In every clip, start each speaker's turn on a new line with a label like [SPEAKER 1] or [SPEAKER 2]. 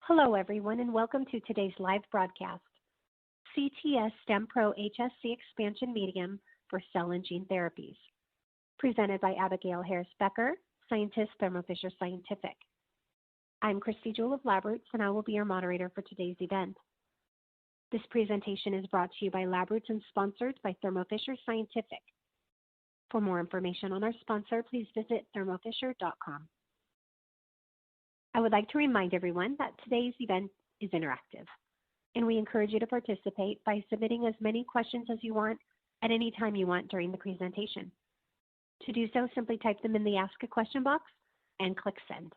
[SPEAKER 1] Hello, everyone, and welcome to today's live broadcast, CTS StemPro HSC Expansion Medium for Cell and Gene Therapies, presented by Abigail Becker, Scientist, Thermo Fisher Scientific. I'm Christy Jewell of LabRoots, and I will be your moderator for today's event. This presentation is brought to you by LabRoots and sponsored by Thermo Fisher Scientific. For more information on our sponsor, please visit thermofisher.com. I would like to remind everyone that today's event is interactive, and we encourage you to participate by submitting as many questions as you want at any time you want during the presentation. To do so, simply type them in the Ask a Question box and click Send.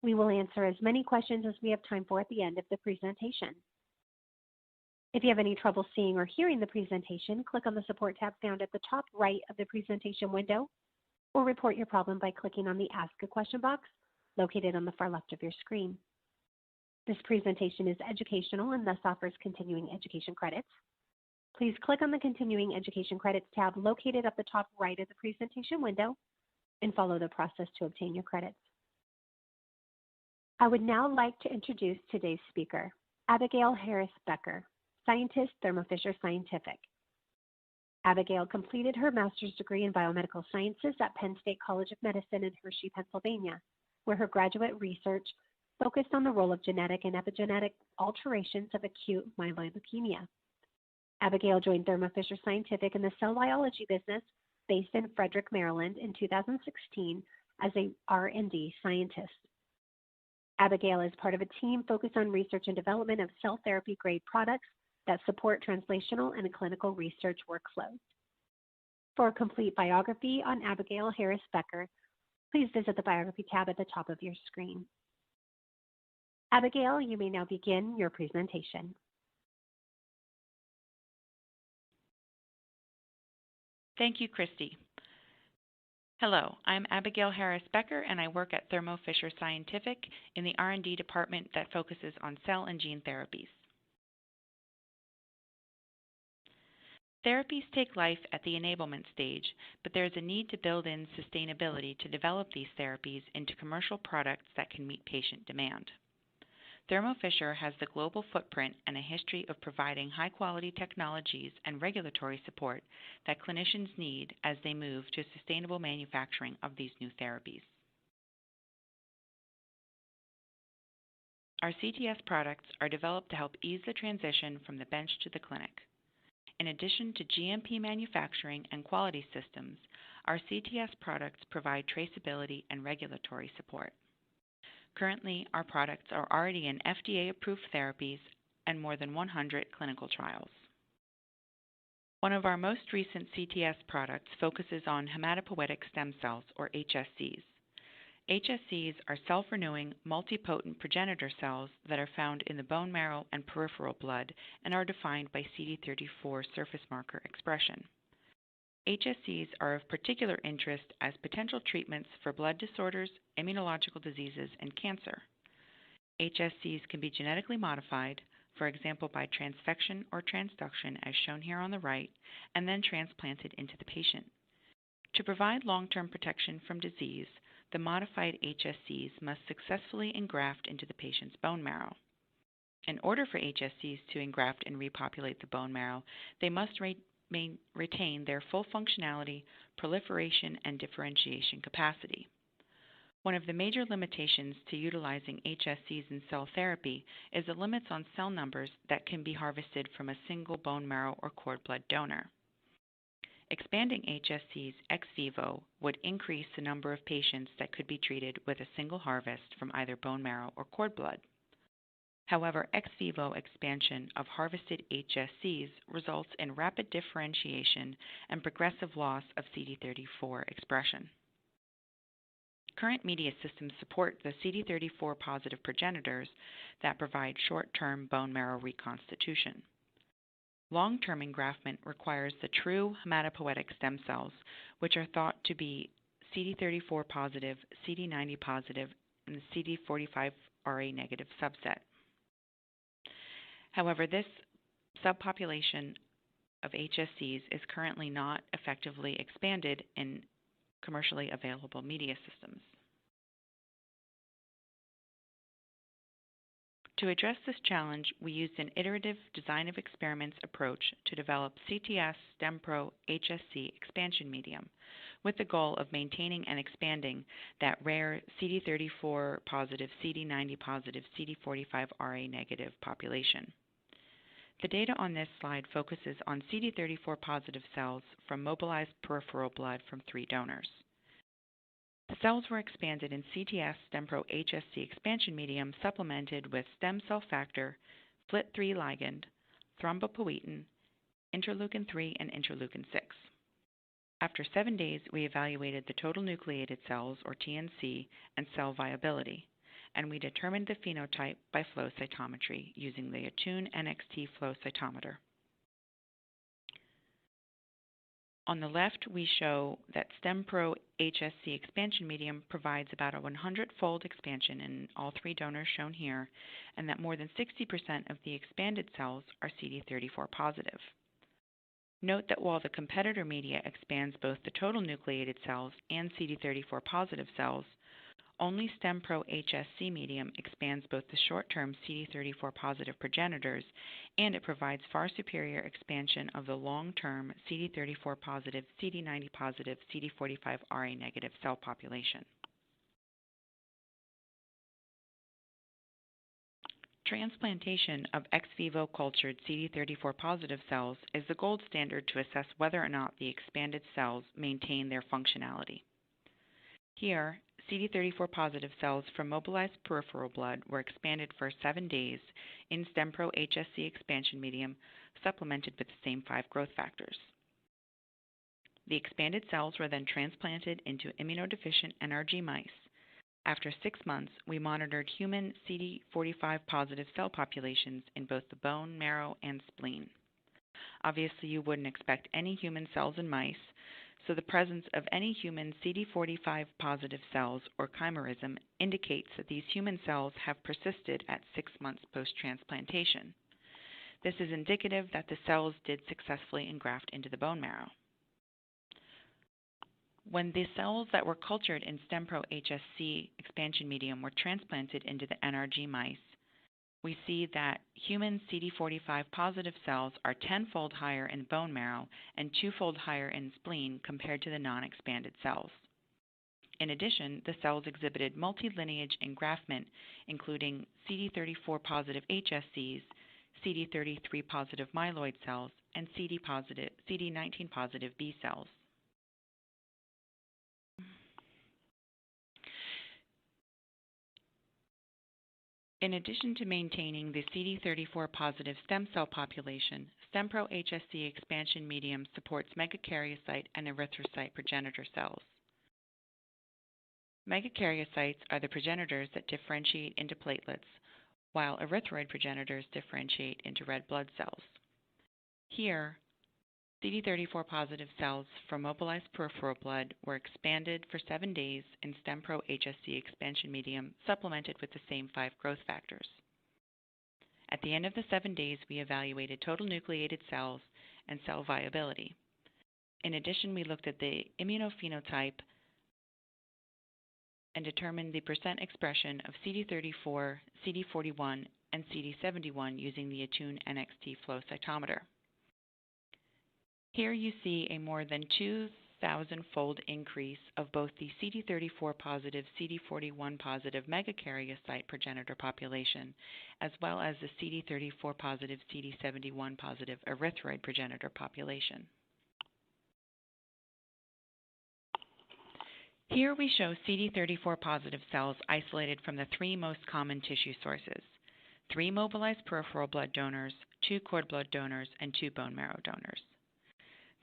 [SPEAKER 1] We will answer as many questions as we have time for at the end of the presentation. If you have any trouble seeing or hearing the presentation, click on the Support tab found at the top right of the presentation window, or report your problem by clicking on the Ask a Question box located on the far left of your screen. This presentation is educational and thus offers continuing education credits. Please click on the Continuing Education Credits tab located at the top right of the presentation window and follow the process to obtain your credits. I would now like to introduce today's speaker, Abigail Becker, Scientist, Thermo Fisher Scientific. Abigail completed her master's degree in biomedical sciences at Penn State College of Medicine in Hershey, Pennsylvania, where her graduate research focused on the role of genetic and epigenetic alterations of acute myeloid leukemia. Abigail joined Thermo Fisher Scientific in the cell biology business based in Frederick, Maryland in 2016 as a R&D Scientist. Abigail is part of a team focused on research and development of cell therapy grade products that support translational and clinical research workflows. For a complete biography on Abigail Becker, please visit the Biography tab at the top of your screen. Abigail, you may now begin your presentation.
[SPEAKER 2] Thank you, Christy. Hello, I'm Abigail Becker, and I work at Thermo Fisher Scientific in the R&D department that focuses on cell and gene therapies. Therapies take life at the enablement stage, but there is a need to build in sustainability to develop these therapies into commercial products that can meet patient demand. Thermo Fisher has the global footprint and a history of providing high-quality technologies and regulatory support that clinicians need as they move to sustainable manufacturing of these new therapies. Our CTS products are developed to help ease the transition from the bench to the clinic. In addition to GMP manufacturing and quality systems, our CTS products provide traceability and regulatory support. Currently, our products are already in FDA-approved therapies and more than 100 clinical trials. One of our most recent CTS products focuses on hematopoietic stem cells, or HSCs. HSCs are self-renewing, multipotent progenitor cells that are found in the bone marrow and peripheral blood and are defined by CD34 surface marker expression. HSCs are of particular interest as potential treatments for blood disorders, immunological diseases, and cancer. HSCs can be genetically modified, for example by transfection or transduction as shown here on the right, and then transplanted into the patient. To provide long-term protection from disease, the modified HSCs must successfully engraft into the patient's bone marrow. In order for HSCs to engraft and repopulate the bone marrow, they must retain their full functionality, proliferation, and differentiation capacity. One of the major limitations to utilizing HSCs in cell therapy is the limits on cell numbers that can be harvested from a single bone marrow or cord blood donor. Expanding HSCs ex vivo would increase the number of patients that could be treated with a single harvest from either bone marrow or cord blood. However, ex vivo expansion of harvested HSCs results in rapid differentiation and progressive loss of CD34 expression. Current media systems support the CD34 positive progenitors that provide short-term bone marrow reconstitution. Long-term engraftment requires the true hematopoietic stem cells, which are thought to be CD34 positive, CD90 positive, and the CD45RA negative subset. However, this subpopulation of HSCs is currently not effectively expanded in commercially available media systems. To address this challenge, we used an iterative design of experiments approach to develop CTS StemPro HSC expansion medium with the goal of maintaining and expanding that rare CD34 positive, CD90 positive, CD45 RA negative population. The data on this slide focuses on CD34 positive cells from mobilized peripheral blood from 3 donors. The cells were expanded in CTS StemPro HSC expansion medium supplemented with stem cell factor, FLT3 ligand, thrombopoietin, interleukin-3, and interleukin-6. After 7 days, we evaluated the total nucleated cells, or TNC, and cell viability, and we determined the phenotype by flow cytometry using the Attune NXT flow cytometer. On the left, we show that StemPro HSC expansion medium provides about a 100-fold expansion in all 3 donors shown here, and that more than 60% of the expanded cells are CD34 positive. Note that while the competitor media expands both the total nucleated cells and CD34 positive cells, only StemPro HSC medium expands both the short-term CD34 positive progenitors, and it provides far superior expansion of the long-term CD34 positive, CD90 positive, CD45 RA negative cell population. Transplantation of ex vivo cultured CD34 positive cells is the gold standard to assess whether or not the expanded cells maintain their functionality. Here, CD34 positive cells from mobilized peripheral blood were expanded for 7 days in StemPro HSC expansion medium supplemented with the same 5 growth factors. The expanded cells were then transplanted into immunodeficient NRG mice. After 6 months, we monitored human CD45 positive cell populations in both the bone marrow and spleen. Obviously, you wouldn't expect any human cells in mice, so the presence of any human CD45 positive cells or chimerism indicates that these human cells have persisted at 6 months post-transplantation. This is indicative that the cells did successfully engraft into the bone marrow. When the cells that were cultured in StemPro HSC expansion medium were transplanted into the NRG mice, we see that human CD45 positive cells are 10-fold higher in bone marrow and 2-fold higher in spleen compared to the non-expanded cells. In addition, the cells exhibited multi-lineage engraftment, including CD34 positive HSCs, CD33 positive myeloid cells, and CD19 positive B cells. In addition to maintaining the CD34 positive stem cell population, StemPro HSC expansion medium supports megakaryocyte and erythrocyte progenitor cells. Megakaryocytes are the progenitors that differentiate into platelets, while erythroid progenitors differentiate into red blood cells. Here, CD34 positive cells from mobilized peripheral blood were expanded for 7 days in StemPro HSC expansion medium supplemented with the same 5 growth factors. At the end of the 7 days, we evaluated total nucleated cells and cell viability. In addition, we looked at the immunophenotype and determined the percent expression of CD34, CD41, and CD71 using the Attune NXT flow cytometer. Here you see a more than 2,000-fold increase of both the CD34 positive, CD41 positive megakaryocyte progenitor population, as well as the CD34 positive, CD71 positive erythroid progenitor population. Here we show CD34 positive cells isolated from the 3 most common tissue sources: 3 mobilized peripheral blood donors, 2 cord blood donors, and 2 bone marrow donors.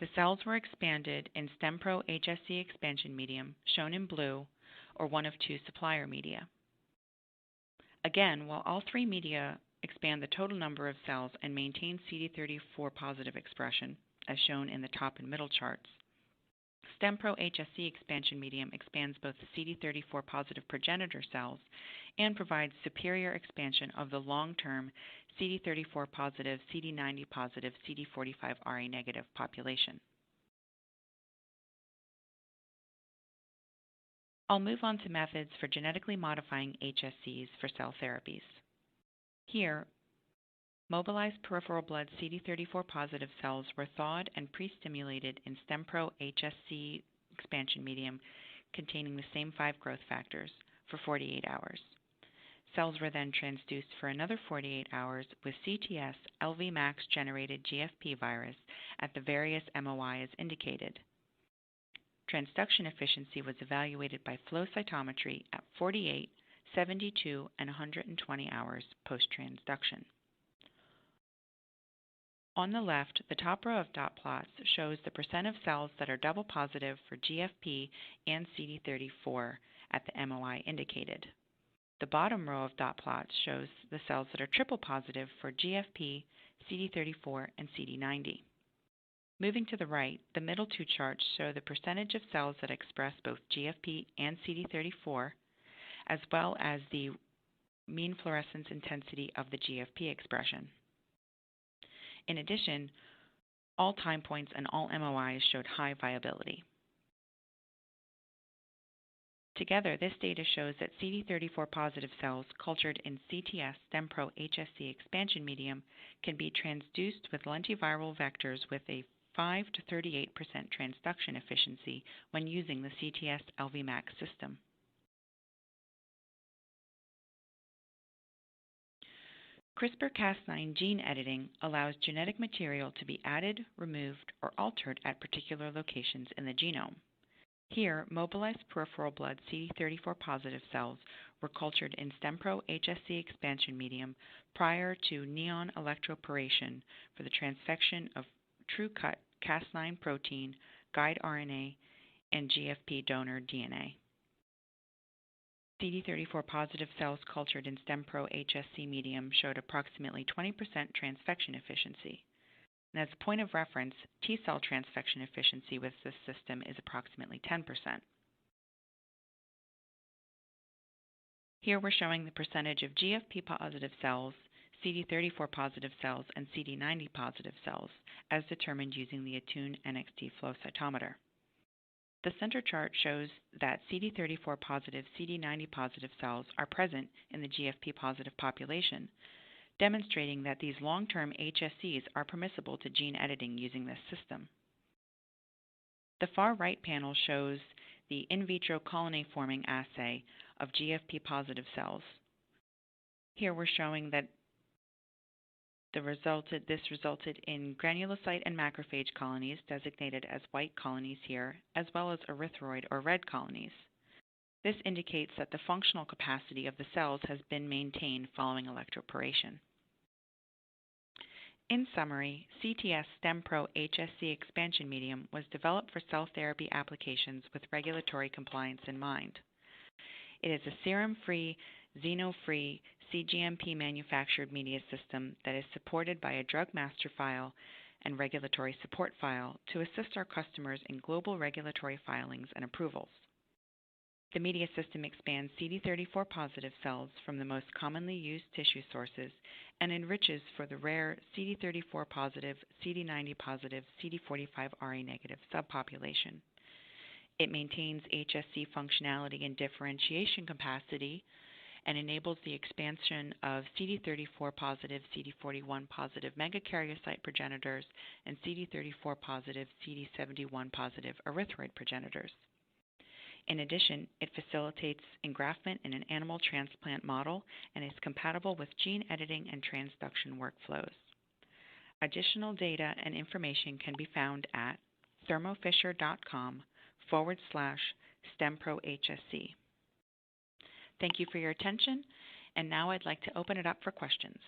[SPEAKER 2] The cells were expanded in StemPro HSC expansion medium, shown in blue, or one of 2 supplier media. Again, while all 3 media expand the total number of cells and maintain CD34 positive expression, as shown in the top and middle charts, StemPro HSC expansion medium expands both the CD34 positive progenitor cells and provides superior expansion of the long-term CD34 positive, CD90 positive, CD45 RA negative population. I'll move on to methods for genetically modifying HSCs for cell therapies. Here, mobilized peripheral blood CD34 positive cells were thawed and pre-stimulated in StemPro HSC expansion medium containing the same 5 growth factors for 48 hours. Cells were then transduced for another 48 hours with CTS LV-max generated GFP virus at the various MOI as indicated. Transduction efficiency was evaluated by flow cytometry at 48, 72, and 120 hours post-transduction. On the left, the top row of dot plots shows the percent of cells that are double positive for GFP and CD34 at the MOI indicated. The bottom row of dot plots shows the cells that are triple positive for GFP, CD34, and CD90. Moving to the right, the middle two charts show the percentage of cells that express both GFP and CD34, as well as the mean fluorescence intensity of the GFP expression. In addition, all time points and all MOIs showed high viability. Together, this data shows that CD34 positive cells cultured in CTS StemPro HSC expansion medium can be transduced with lentiviral vectors with a 5 to 38% transduction efficiency when using the CTS LV-max system. CRISPR-Cas9 gene editing allows genetic material to be added, removed, or altered at particular locations in the genome. Here, mobilized peripheral blood CD34 positive cells were cultured in StemPro HSC expansion medium prior to neon electroporation for the transfection of true-cut Cas9 protein, guide RNA, and GFP donor DNA. CD34 positive cells cultured in StemPro HSC medium showed approximately 20% transfection efficiency. And as a point of reference, T-cell transfection efficiency with this system is approximately 10%. Here we're showing the percentage of GFP positive cells, CD34 positive cells, and CD90 positive cells as determined using the Attune NXT flow cytometer. The center chart shows that CD34 positive, CD90 positive cells are present in the GFP positive population, demonstrating that these long-term HSCs are permissible to gene editing using this system. The far right panel shows the in vitro colony forming assay of GFP positive cells. Here we're showing that this resulted in granulocyte and macrophage colonies designated as white colonies here, as well as erythroid or red colonies. This indicates that the functional capacity of the cells has been maintained following electroporation. In summary, CTS StemPro HSC expansion medium was developed for cell therapy applications with regulatory compliance in mind. It is a serum-free, xeno-free, cGMP manufactured media system that is supported by a drug master file and regulatory support file to assist our customers in global regulatory filings and approvals. The media system expands CD34 positive cells from the most commonly used tissue sources and enriches for the rare CD34 positive, CD90 positive, CD45 RA negative subpopulation. It maintains HSC functionality and differentiation capacity and enables the expansion of CD34 positive, CD41 positive megakaryocyte progenitors and CD34 positive, CD71 positive erythroid progenitors. In addition, it facilitates engraftment in an animal transplant model and is compatible with gene editing and transduction workflows. Additional data and information can be found at thermofisher.com/StemPro HSC. Thank you for your attention, and now I'd like to open it up for questions.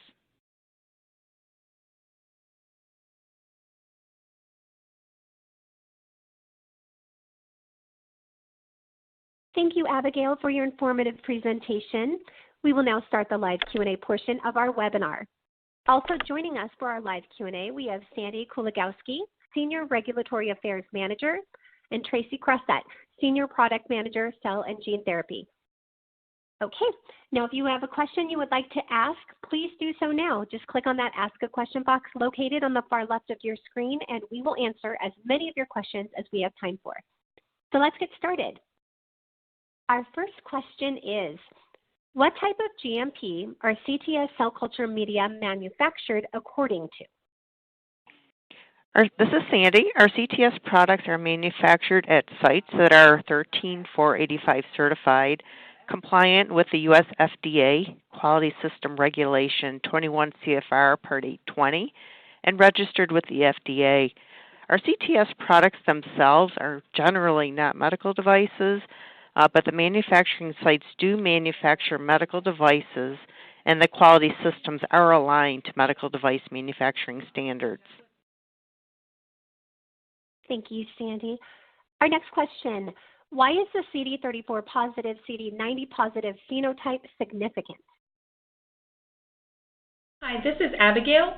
[SPEAKER 1] Thank you, Abigail, for your informative presentation. We will now start the live Q&A portion of our webinar. Also joining us for our live Q&A, we have Sandy Kuligowski, Senior Regulatory Affairs Manager, and Tracy Crossett, Senior Product Manager, Cell and Gene Therapy. Okay, now if you have a question you would like to ask, please do so now. Just click on that Ask a Question box located on the far left of your screen, and we will answer as many of your questions as we have time for. So let's get started. Our first question is, What type of GMP are CTS cell culture media manufactured according to?
[SPEAKER 3] This is Sandy. Our CTS products are manufactured at sites that are 13485 certified, compliant with the U.S. FDA Quality System Regulation 21 CFR Part 820, and registered with the FDA. Our CTS products themselves are generally not medical devices, but the manufacturing sites do manufacture medical devices, and the quality systems are aligned to medical device manufacturing standards.
[SPEAKER 1] Thank you, Sandy. Our next question, why is the CD34 positive, CD90 positive phenotype significant?
[SPEAKER 2] Hi, this is Abigail.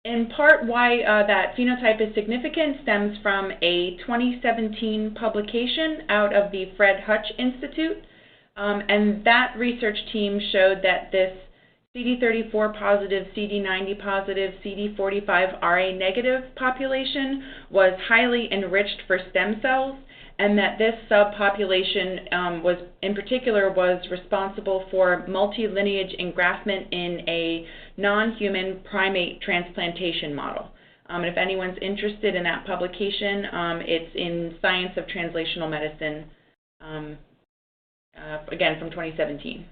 [SPEAKER 2] In part, why that phenotype is significant stems from a 2017 publication out of the Fred Hutch Institute, and that research team showed that this CD34 positive, CD90 positive, CD45 RA negative population was highly enriched for stem cells, and that this subpopulation in particular was responsible for multi-lineage engraftment in a non-human primate transplantation model. And if anyone's interested in that publication, it's in Science of Translational Medicine, again from 2017.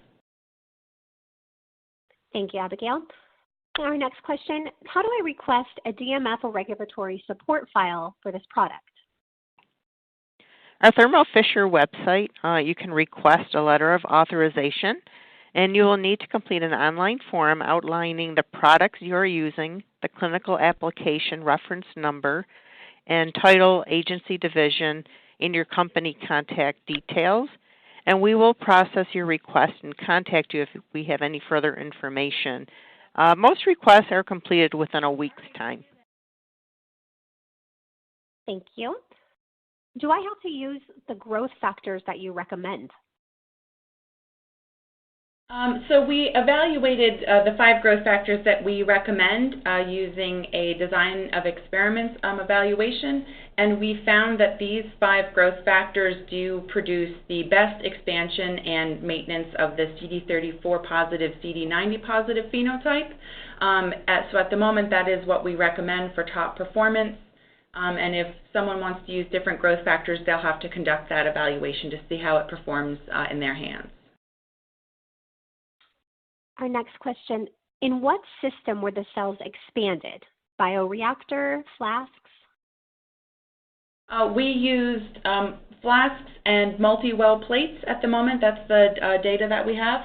[SPEAKER 1] Thank you, Abigail. Our next question, how do I request a DMF or regulatory support file for this product?
[SPEAKER 3] Our Thermo Fisher website, you can request a letter of authorization, and you will need to complete an online form outlining the products you are using, the clinical application reference number, and title, agency division, and your company contact details. And we will process your request and contact you if we have any further information. Most requests are completed within a week's time.
[SPEAKER 1] Thank you. Do I have to use the growth factors that you recommend?
[SPEAKER 2] So we evaluated the 5 growth factors that we recommend using a design of experiments evaluation, and we found that these 5 growth factors do produce the best expansion and maintenance of the CD34 positive, CD90 positive phenotype. So at the moment, that is what we recommend for top performance. And if someone wants to use different growth factors, they'll have to conduct that evaluation to see how it performs in their hands.
[SPEAKER 1] Our next question, in what system were the cells expanded? Bioreactor, flasks?
[SPEAKER 2] We used flasks and multi-well plates at the moment. That's the data that we have.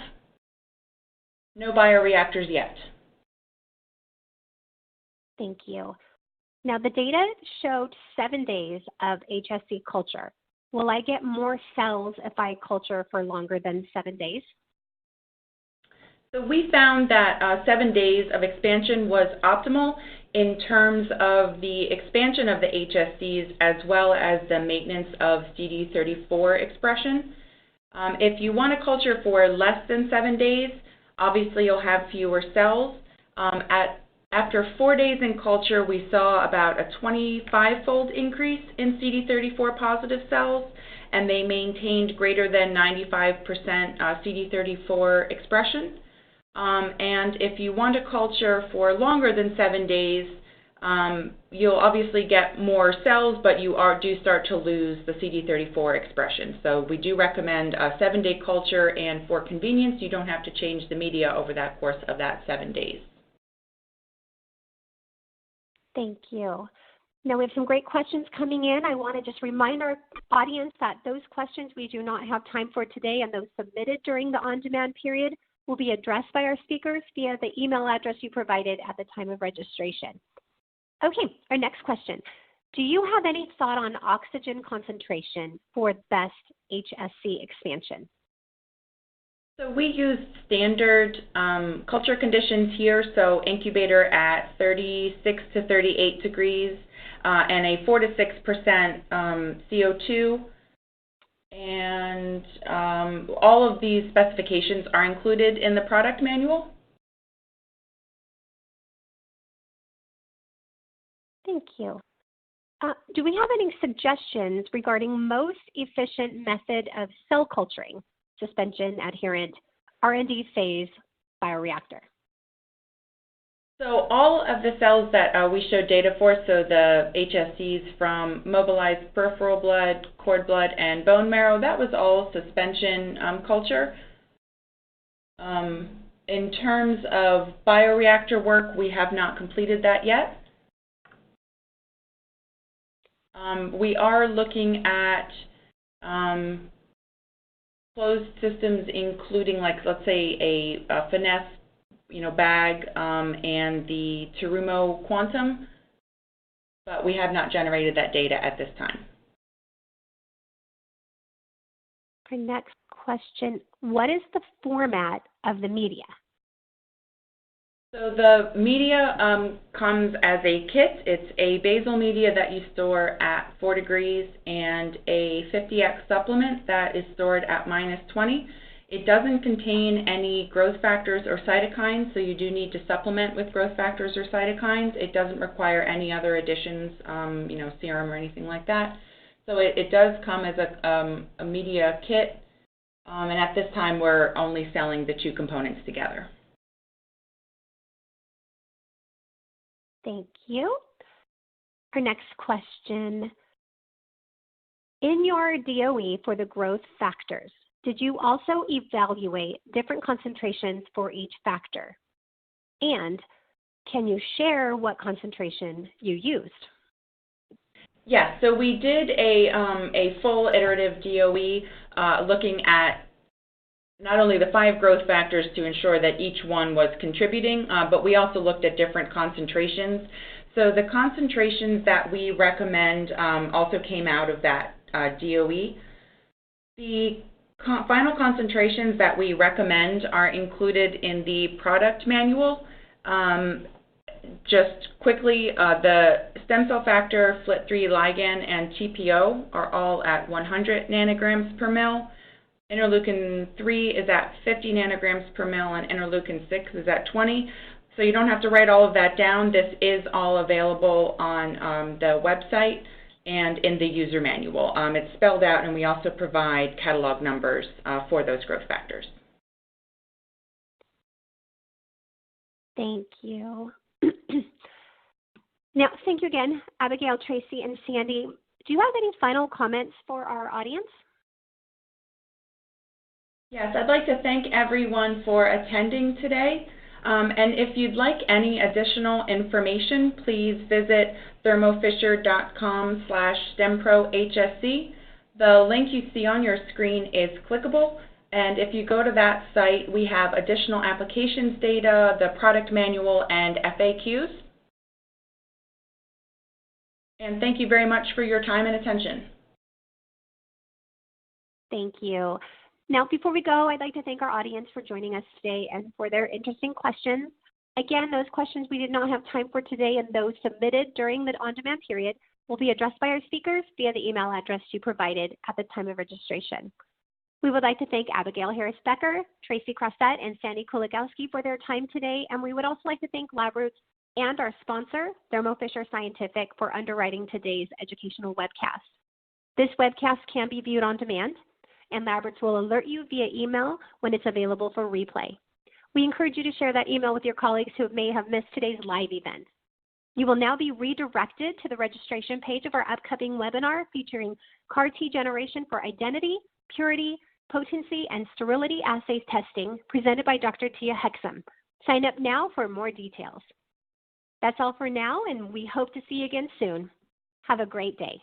[SPEAKER 2] No bioreactors yet.
[SPEAKER 1] Thank you. Now, the data showed 7 days of HSC culture. Will I get more cells if I culture for longer than 7 days?
[SPEAKER 2] So we found that 7 days of expansion was optimal in terms of the expansion of the HSCs as well as the maintenance of CD34 expression. If you want to culture for less than 7 days, obviously you'll have fewer cells. After 4 days in culture, we saw about a 25-fold increase in CD34 positive cells, and they maintained greater than 95% CD34 expression. And if you want to culture for longer than 7 days, you'll obviously get more cells, but you do start to lose the CD34 expression. So we do recommend a 7-day culture, and for convenience, you don't have to change the media over that course of that 7 days.
[SPEAKER 1] Thank you. Now, we have some great questions coming in. I want to just remind our audience that those questions we do not have time for today and those submitted during the on-demand period will be addressed by our speakers via the email address you provided at the time of registration. Okay, our next question. Do you have any thought on oxygen concentration for best HSC expansion?
[SPEAKER 2] So we use standard culture conditions here, so incubator at 36 to 38 degrees and a 4 to 6% CO2. And all of these specifications are included in the product manual.
[SPEAKER 1] Thank you. Do we have any suggestions regarding most efficient method of cell culturing? suspension adherent R&D phase bioreactor?
[SPEAKER 2] So all of the cells that we showed data for, so the HSCs from mobilized peripheral blood, cord blood, and bone marrow, that was all suspension culture. In terms of bioreactor work, we have not completed that yet. We are looking at closed systems, including, like, let's say a finesse, bag and the Terumo quantum, but we have not generated that data at this time.
[SPEAKER 1] Our next question, what is the format of the media?
[SPEAKER 2] So the media comes as a kit. It's a basal media that you store at 4 degrees and a 50x supplement that is stored at -20. It doesn't contain any growth factors or cytokines, so you do need to supplement with growth factors or cytokines. It doesn't require any other additions, serum or anything like that. So it does come as a media kit, and at this time we're only selling the 2 components together.
[SPEAKER 1] Thank you. Our next question, in your DOE for the growth factors, did you also evaluate different concentrations for each factor? And can you share what concentration you used?
[SPEAKER 2] Yes, so we did a full iterative DOE looking at not only the 5 growth factors to ensure that each one was contributing, but we also looked at different concentrations. So the concentrations that we recommend also came out of that DOE. The final concentrations that we recommend are included in the product manual. Just quickly, the stem cell factor, FLT3 ligand, and TPO are all at 100 nanograms per mil. Interleukin 3 is at 50 nanograms per mil, and interleukin 6 is at 20. So you don't have to write all of that down. This is all available on the website and in the user manual. It's spelled out, and we also provide catalog numbers for those growth factors.
[SPEAKER 1] Thank you. Now, thank you again, Abigail, Tracy, and Sandy. Do you have any final comments for our audience?
[SPEAKER 2] Yes, I'd like to thank everyone for attending today. And if you'd like any additional information, please visit thermofisher.com/StemPro HSC. The link you see on your screen is clickable, and if you go to that site, we have additional applications data, the product manual, and FAQs. And thank you very much for your time and attention.
[SPEAKER 1] Thank you. Now, before we go, I'd like to thank our audience for joining us today and for their interesting questions. Again, those questions we did not have time for today and those submitted during the on-demand period will be addressed by our speakers via the email address you provided at the time of registration. We would like to thank Abigail Harris-Becker, Tracy Crossett, and Sandy Kuligowski for their time today, and we would also like to thank LabRoots and our sponsor, Thermo Fisher Scientific, for underwriting today's educational webcast. This webcast can be viewed on demand, and LabRoots will alert you via email when it's available for replay. We encourage you to share that email with your colleagues who may have missed today's live event. You will now be redirected to the registration page of our upcoming webinar featuring CAR-T generation for identity, purity, potency, and sterility assays testing presented by Dr. Tia Hexum. Sign up now for more details. That's all for now, and we hope to see you again soon. Have a great day.